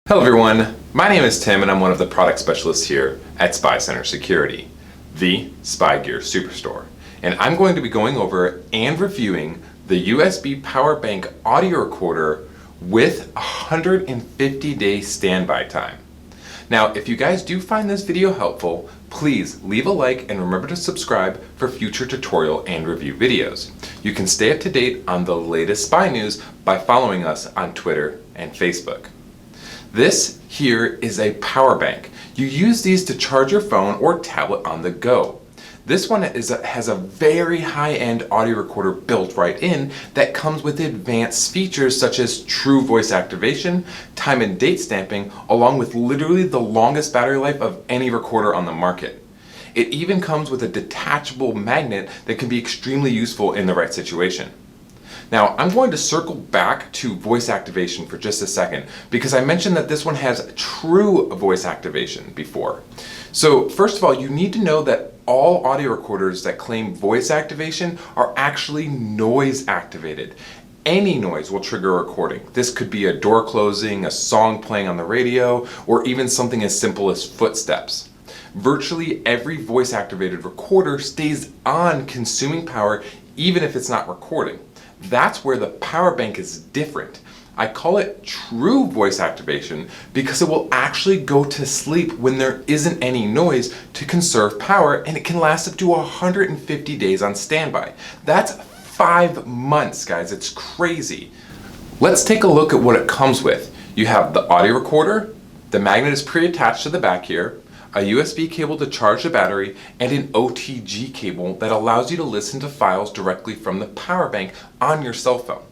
Hello everyone, my name is Tim and I'm one of the product specialists here at SpyCentre Security, the Spy Gear Superstore. And I'm going to be going over and reviewing the USB power bank audio recorder with 150-day standby time. Now, if you guys do find this video helpful, please leave a like and remember to subscribe for future tutorial and review videos. You can stay up to date on the latest spy news by following us on Twitter and Facebook. This here is a power bank. You use these to charge your phone or tablet on the go. This one has a very high-end audio recorder built right in that comes with advanced features such as true voice activation, time and date stamping, along with literally the longest battery life of any recorder on the market. It even comes with a detachable magnet that can be extremely useful in the right situation. Now, I'm going to circle back to voice activation for just a second because I mentioned that this one has true voice activation before. So first of all, you need to know that all audio recorders that claim voice activation are actually noise activated. Any noise will trigger a recording. This could be a door closing, a song playing on the radio, or even something as simple as footsteps. Virtually every voice activated recorder stays on consuming power even if it's not recording. That's where the power bank is different. I call it true voice activation because it will actually go to sleep when there isn't any noise to conserve power, and it can last up to 150 days on standby. That's 5 months, guys. It's crazy. Let's take a look at what it comes with. You have the audio recorder, the magnet is pre-attached to the back here, a USB cable to charge the battery, and an OTG cable that allows you to listen to files directly from the power bank on your cell phone.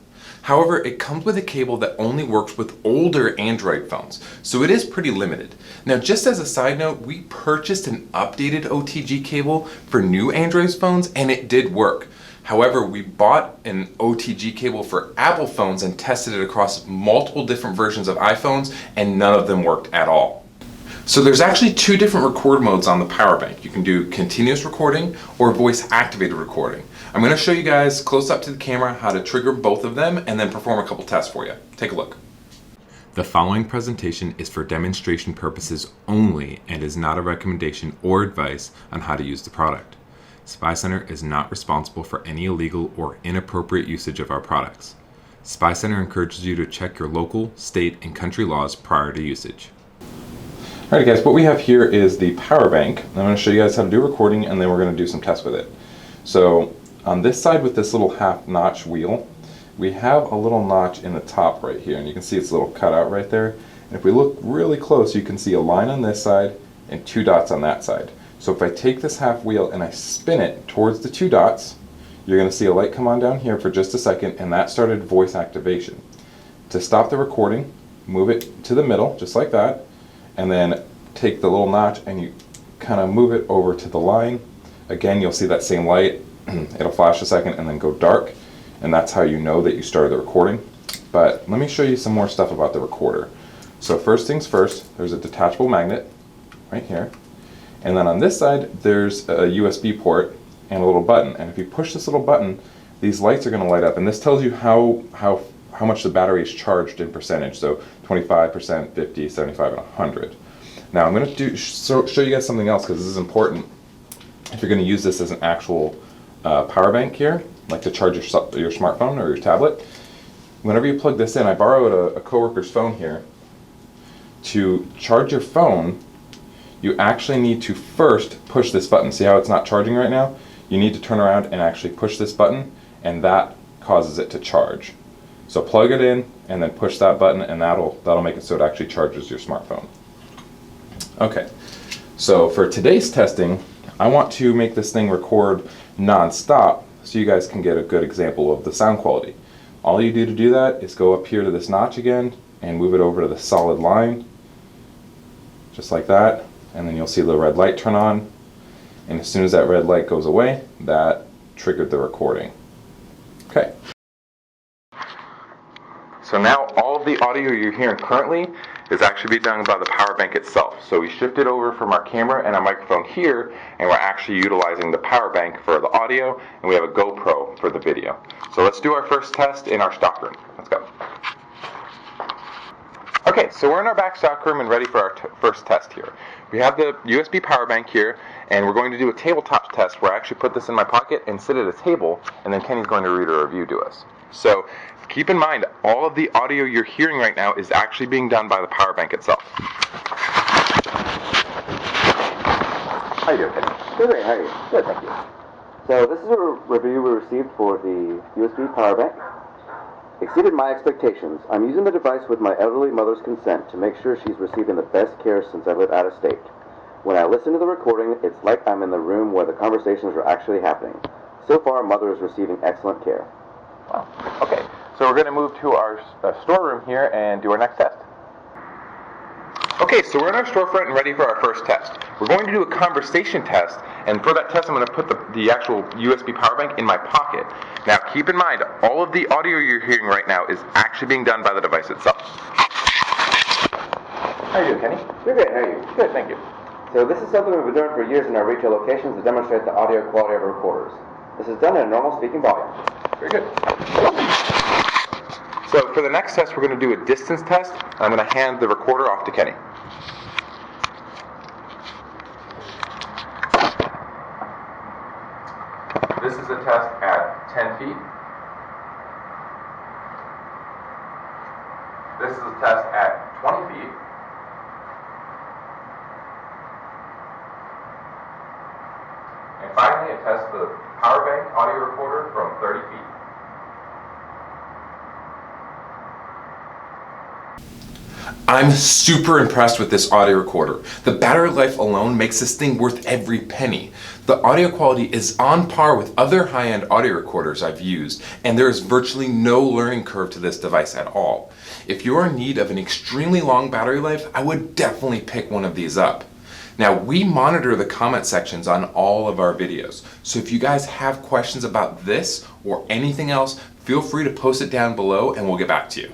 However, it comes with a cable that only works with older Android phones, so it is pretty limited. Now, just as a side note, we purchased an updated OTG cable for new Android phones and it did work. However, we bought an OTG cable for Apple phones and tested it across multiple different versions of iPhones and none of them worked at all. So there's actually 2 different record modes on the power bank. You can do continuous recording or voice activated recording. I'm going to show you guys close up to the camera how to trigger both of them and then perform a couple tests for you. Take a look. The following presentation is for demonstration purposes only and is not a recommendation or advice on how to use the product. SpyCentre is not responsible for any illegal or inappropriate usage of our products. SpyCentre encourages you to check your local, state, and country laws prior to usage. Alright guys, what we have here is the power bank. I'm going to show you guys how to do recording and then we're going to do some tests with it. So on this side with this little half notch wheel, we have a little notch in the top right here and you can see it's a little cutout right there. And if we look really close you can see a line on this side and 2 dots on that side. So if I take this half wheel and I spin it towards the 2 dots, you're going to see a light come on down here for just a second and that started voice activation. To stop the recording, move it to the middle just like that. And then take the little notch and you kind of move it over to the line. Again, you'll see that same light. It'll flash a second and then go dark. And that's how you know that you started the recording. But let me show you some more stuff about the recorder. So first things first, there's a detachable magnet right here. And then on this side, there's a USB port and a little button. And if you push this little button, these lights are going to light up. And this tells you how much the battery is charged in percentage. So 25%, 50, 75, and 100. Now I'm going to show you guys something else because this is important if you're going to use this as an actual power bank here, like to charge your smartphone or your tablet. Whenever you plug this in, I borrowed a coworker's phone here. To charge your phone, you actually need to first push this button. See how it's not charging right now? You need to turn around and actually push this button and that causes it to charge. So plug it in and then push that button and that'll make it so it actually charges your smartphone. Okay, so for today's testing, I want to make this thing record non-stop so you guys can get a good example of the sound quality. All you do to do that is go up here to this notch again and move it over to the solid line, just like that, and then you'll see the red light turn on, and as soon as that red light goes away, that triggered the recording. Okay. So now all of the audio you're hearing currently is actually being done by the power bank itself. So we shifted over from our camera and our microphone here, and we're actually utilizing the power bank for the audio, and we have a GoPro for the video. So let's do our first test in our stock room. Let's go. Okay, so we're in our back stock room and ready for our first test here. We have the USB power bank here, and we're going to do a tabletop test where I actually put this in my pocket and sit at a table, and then Kenny's going to read a review to us. So keep in mind, all of the audio you're hearing right now is actually being done by the power bank itself. How you doing, Kenny? Good, how are you? Good, thank you. So this is a review we received for the USB power bank. Exceeded my expectations. I'm using the device with my elderly mother's consent to make sure she's receiving the best care since I live out of state. When I listen to the recording, it's like I'm in the room where the conversations are actually happening. So far, Mother is receiving excellent care. Wow. Okay, so we're going to move to our storeroom here and do our next test. Okay, so we're in our storefront and ready for our first test. We're going to do a conversation test, and for that test I'm going to put the actual USB power bank in my pocket. Now keep in mind, all of the audio you're hearing right now is actually being done by the device itself. How are you doing, Kenny? You're good, how are you? Good, thank you. So this is something we've been doing for years in our retail locations to demonstrate the audio quality of our recorders. This is done at a normal speaking volume. Very good. So for the next test, we're going to do a distance test. I'm going to hand the recorder off to Kenny. This is a test at 10 feet. This is a test at 20 feet. And finally, a test of the power bank audio recorder from 30 feet. I'm super impressed with this audio recorder. The battery life alone makes this thing worth every penny. The audio quality is on par with other high-end audio recorders I've used, and there is virtually no learning curve to this device at all. If you're in need of an extremely long battery life, I would definitely pick one of these up. Now, we monitor the comment sections on all of our videos, so if you guys have questions about this or anything else, feel free to post it down below and we'll get back to you.